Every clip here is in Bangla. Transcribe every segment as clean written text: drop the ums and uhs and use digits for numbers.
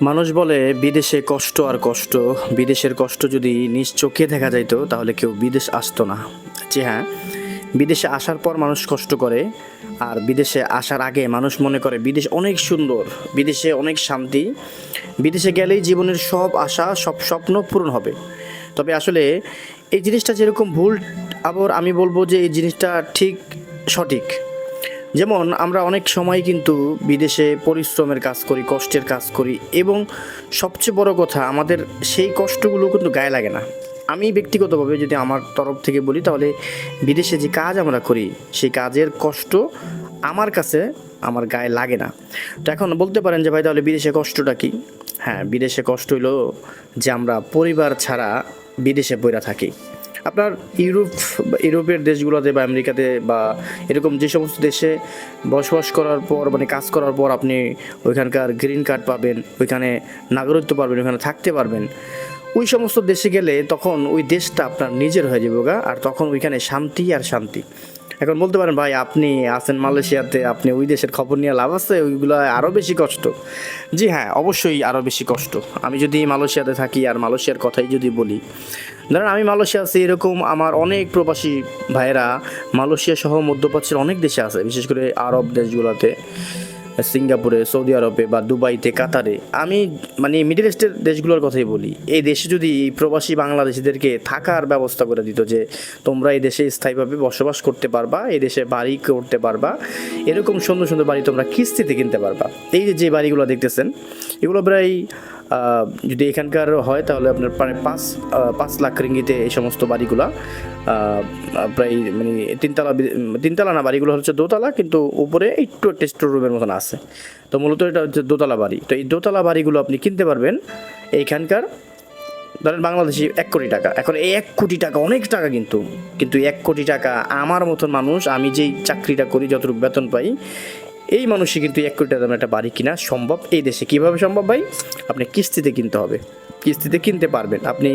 মানুষ বলে বিদেশে কষ্ট আর কষ্ট, বিদেশের কষ্ট যদি নিজ চোখে দেখা যাইতো তাহলে কেউ বিদেশ আসতো না। জি হ্যাঁ, বিদেশে আসার পর মানুষ কষ্ট করে, আর বিদেশে আসার আগে মানুষ মনে করে বিদেশ অনেক সুন্দর, বিদেশে অনেক শান্তি, বিদেশে গেলেই জীবনের সব আশা সব স্বপ্ন পূরণ হবে। তবে আসলে এই জিনিসটা যেরকম ভুল, আবার আমি বলবো যে এই জিনিসটা ঠিক সঠিক। যেমন আমরা অনেক সময় কিন্তু বিদেশে পরিশ্রমের কাজ করি, কষ্টের কাজ করি, এবং সবচেয়ে বড় কথা আমাদের সেই কষ্টগুলো কিন্তু গায়ে লাগে না। আমি ব্যক্তিগতভাবে যদি আমার তরফ থেকে বলি, তাহলে বিদেশে যে কাজ আমরা করি সেই কাজের কষ্ট আমার কাছে আমার গায়ে লাগে না। তো এখন বলতে পারেন যে ভাই তাহলে বিদেশে কষ্টটা কি? হ্যাঁ, বিদেশে কষ্ট হইলো যে আমরা পরিবার ছাড়া বিদেশে পইরা থাকি। আপনার ইউরোপের দেশগুলোতে বা আমেরিকাতে বা এরকম যে সমস্ত দেশে বসবাস করার পর, মানে কাজ করার পর আপনি ওইখানকার গ্রিন কার্ড পাবেন, ওইখানে নাগরিকত্ব পাবেন, ওইখানে থাকতে পারবেন। ওই সমস্ত দেশে গেলে তখন ওই দেশটা আপনার নিজের হয়ে যাবে গা, আর তখন ওইখানে শান্তি আর শান্তি। এখন বলতে পারেন ভাই আপনি আছেন মালয়েশিয়াতে, আপনি ওই দেশের খবর নিয়ে লাভ আছে? ওইগুলো আরও বেশি কষ্ট। জি হ্যাঁ, অবশ্যই আরও বেশি কষ্ট। আমি যদি মালয়েশিয়াতে থাকি আর মালয়েশিয়ার কথাই যদি বলি, ধরেন আমি মালয়েশিয়া আছি, এরকম আমার অনেক প্রবাসী ভাইয়েরা মালয়েশিয়া সহ মধ্যপ্রাচ্যের অনেক দেশে আছে, বিশেষ করে আরব দেশগুলোতে, সিঙ্গাপুরে, সৌদি আরবে বা দুবাইতে, কাতারে। আমি মানে মিডল ইস্টের দেশগুলোর কথাই বলি। এই দেশে যদি এই প্রবাসী বাংলাদেশিদেরকে থাকার ব্যবস্থা করে দিত, যে তোমরা এই দেশে স্থায়ীভাবে বসবাস করতে পারবা, এই দেশে বাড়ি করতে পারবা, এরকম সুন্দর সুন্দর বাড়ি তোমরা কিস্তিতে কিনতে পারবা। এই যে বাড়িগুলো দেখতেছেন, এগুলো প্রায় যদি এখানকার হয় তাহলে আপনার প্রায় 5 লাখ রিঙ্গিতে এই সমস্ত বাড়িগুলা প্রায় মানে তিনতলা না, বাড়িগুলো হচ্ছে দোতলা, কিন্তু উপরে একটু একটা স্টোর রুমের মতন আছে। তো মূলত এটা হচ্ছে দোতলা বাড়ি। তো এই দোতলা বাড়িগুলো আপনি কিনতে পারবেন এইখানকার, ধরেন বাংলাদেশি 1 কোটি টাকা। এখন এই 1 কোটি টাকা অনেক টাকা, কিন্তু কিন্তু 1 কোটি টাকা আমার মতন মানুষ, আমি যেই চাকরিটা করি, যতটুকু বেতন পাই, এই মানুষই কিন্তু 1 কোটি টাকা দামের একটা বাড়ি কিনা সম্ভব এই দেশে। কীভাবে সম্ভব ভাই? আপনি কিস্তিতে কিনতে হবে, কিস্তিতে কিনতে পারবেন। আপনি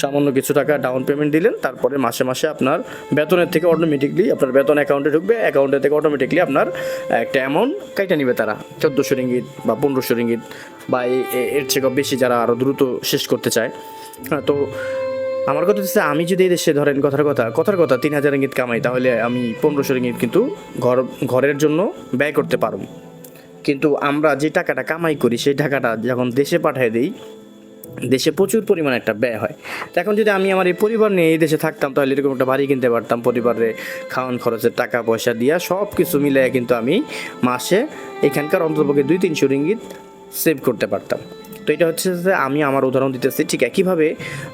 সামান্য কিছু টাকা ডাউন পেমেন্ট দিলেন, তারপরে মাসে মাসে আপনার বেতনের থেকে অটোমেটিকলি আপনার বেতন অ্যাকাউন্টে ঢুকবে, অ্যাকাউন্টে থেকে অটোমেটিকলি আপনার একটা অ্যামাউন্ট কাইটা নিবে তারা, 1400 রিঙ্গিত বা 1500 রিঙ্গিত বা এর থেকে বেশি, যারা আরও দ্রুত শেষ করতে চায়। হ্যাঁ, তো আমার কথা হচ্ছে, আমি যদি এই দেশে ধরেন কথার কথা 3000 রিঙ্গিত কামাই, তাহলে আমি 1500 রিঙ্গিত কিন্তু ঘরের জন্য ব্যয় করতে পারবো। কিন্তু আমরা যে টাকাটা কামাই করি সেই টাকাটা যখন দেশে পাঠিয়ে দিই, দেশে প্রচুর পরিমাণে একটা ব্যয় হয়। তো এখন যদি আমি আমার এই পরিবার নিয়ে এই দেশে থাকতাম, তাহলে এরকম একটা বাড়ি কিনতে পারতাম, পরিবারে খাওয়ান খরচের টাকা পয়সা দিয়া সব কিছু মিলিয়ে কিন্তু আমি মাসে এখানকার অন্ততপক্ষে 200-300 রিঙ্গিত সেভ করতে পারতাম। তো এটা হচ্ছে যে আমি আমার উদাহরণ দিতেছি। ঠিক একইভাবে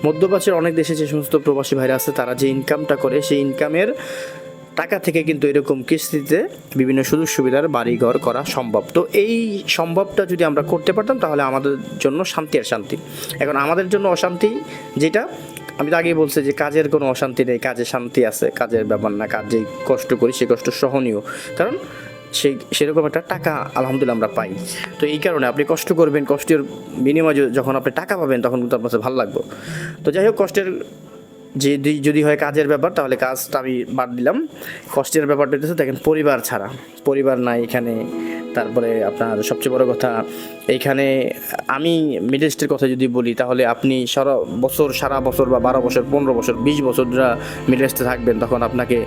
মধ্যপ্রাচ্যের অনেক দেশে যে সমস্ত প্রবাসী ভাইরা আছে, তারা যে ইনকামটা করে সেই ইনকামের টাকা থেকে কিন্তু এরকম কিস্তিতে বিভিন্ন সুযোগ সুবিধার বাড়িঘর করা সম্ভব। তো এই সম্ভবটা যদি আমরা করতে পারতাম, তাহলে আমাদের জন্য শান্তি আর শান্তি। এখন আমাদের জন্য অশান্তি, যেটা আমি তো আগেই বলছি যে কাজের কোনো অশান্তি নেই, কাজে শান্তি আছে, কাজের ব্যাপার না, কাজ যেই কষ্ট করি সেই কষ্ট সহনীয়, কারণ সেরকম একটা টাকা আলহামদুলিল্লাহ আমরা পাই। তো এই কারণে আপনি কষ্ট করবেন, কষ্টের বিনিময়ে যখন আপনি টাকা পাবেন তখন কিন্তু আপনার ভালো লাগবে। তো যাই হোক, কষ্টের যে যদি হয় কাজের ব্যাপার, তাহলে কাজটা আমি বাদ দিলাম। কষ্টের ব্যাপারটা হচ্ছে দেখেন, পরিবার ছাড়া, পরিবার নাই এখানে। তারপরে আপনার সবচেয়ে বড় কথা, এইখানে আমি মিডল ইস্টের কথা যদি বলি, তাহলে আপনি সারা বছর বা 12 বছর, 15 বছর, 20 বছর যারা মিডল ইস্টে থাকবেন, তখন আপনাকে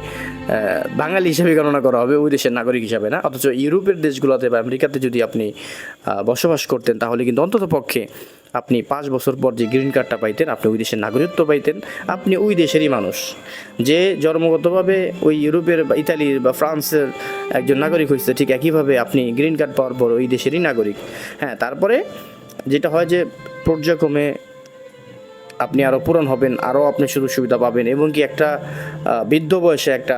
বাঙালি হিসেবে গণনা করা হবে, ওই দেশের নাগরিক হিসাবে না। অথচ ইউরোপের দেশগুলোতে বা আমেরিকাতে যদি আপনি বসবাস করতেন, তাহলে কিন্তু অন্তত পক্ষে আপনি 5 বছর পর যে গ্রিন কার্ডটা পাইতেন, আপনি ওই দেশের নাগরিকত্ব পাইতেন, আপনি ওই দেশেরই মানুষ। যে জন্মগতভাবে ওই ইউরোপের বা ইতালির বা ফ্রান্সের একজন নাগরিক হয়েছে, ঠিক একইভাবে আপনি গ্রিন কার্ড পাওয়ার পর ওই দেশেরই নাগরিক। হ্যাঁ, তারপরে যেটা হয় যে পর্যায়ক্রমে আপনি আরও পূরণ হবেন, আরও আপনি সুযোগ সুবিধা পাবেন, এবং কি একটা বৃদ্ধ বয়সে একটা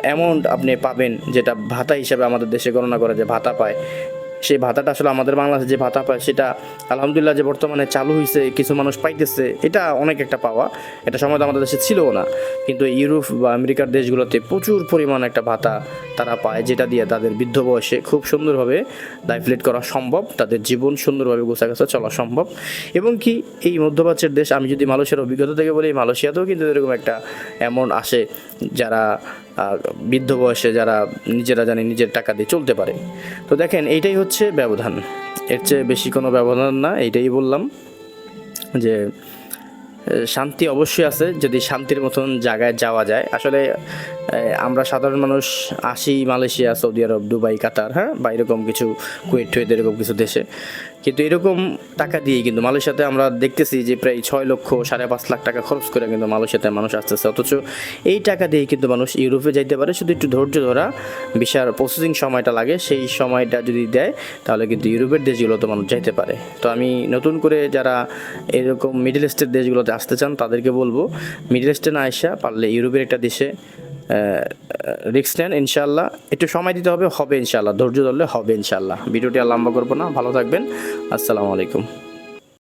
অ্যামাউন্ট আপনি পাবেন, যেটা ভাতা হিসাবে আমাদের দেশে গণনা করে যে ভাতা পায়। সেই ভাতাটা আসলে আমাদের বাংলাদেশে যে ভাতা পায়, সেটা আলহামদুলিল্লাহ যে বর্তমানে চালু হয়েছে, কিছু মানুষ পাইতেছে, এটা অনেক একটা পাওয়া। এটা সময় তো আমাদের দেশে ছিলও না, কিন্তু ইউরোপ বা আমেরিকার দেশগুলোতে প্রচুর পরিমাণ একটা ভাতা তারা পায়, যেটা দিয়ে তাদের বৃদ্ধ বয়সে খুব সুন্দরভাবে লাইফ লিড করা সম্ভব, তাদের জীবন সুন্দরভাবে গোছাগাছা চলা সম্ভব। এবং কি এই মধ্যপ্রাচ্যের দেশ, আমি যদি মালয়েশিয়ার অভিজ্ঞতা থেকে বলি, মালয়েশিয়াতেও কিন্তু এরকম একটা অ্যামাউন্ট আসে, যারা বৃদ্ধ বয়সে যারা নিজেরা জানে নিজের টাকা দিয়ে চলতে পারে। তো দেখেন, এইটাই হচ্ছে ব্যবধান। এর চেয়ে বেশি কোনো ব্যবধান না, এইটাই বললাম যে শান্তি অবশ্যই আছে যদি শান্তির মতন জায়গায় যাওয়া যায়। আসলে আমরা সাধারণ মানুষ আসি মালয়েশিয়া, সৌদি আরব, দুবাই, কাতার, হ্যাঁ, বা এরকম কিছু কুয়েত টুয়েত এরকম কিছু দেশে, কিন্তু এরকম টাকা দিয়েই কিন্তু মালয়েশিয়াতে আমরা দেখতেছি যে প্রায় 6 লক্ষ 5.5 লাখ টাকা খরচ করে কিন্তু মালয়েশিয়াতে মানুষ আসতেছে। অথচ এই টাকা দিয়ে কিন্তু মানুষ ইউরোপে যাইতে পারে, শুধু একটু ধৈর্য ধরা, ভিসার প্রসেসিং সময়টা লাগে, সেই সময়টা যদি দেয় তাহলে কিন্তু ইউরোপের দেশগুলোতে মানুষ যাইতে পারে। তো আমি নতুন করে যারা এরকম মিডল ইস্টের দেশগুলোতে আসতে চান তাদেরকে বলবো, মিডল ইস্টে না আসা পারলে ইউরোপের একটা দেশে রিস্ক নেন, ইনশাল্লাহ। একটু সময় দিতে হবে, হবে ইনশাল্লাহ, ধৈর্য ধরলে হবে ইনশাল্লাহ। ভিডিওটি আর লম্বা করবো না, ভালো থাকবেন, আসসালামু আলাইকুম।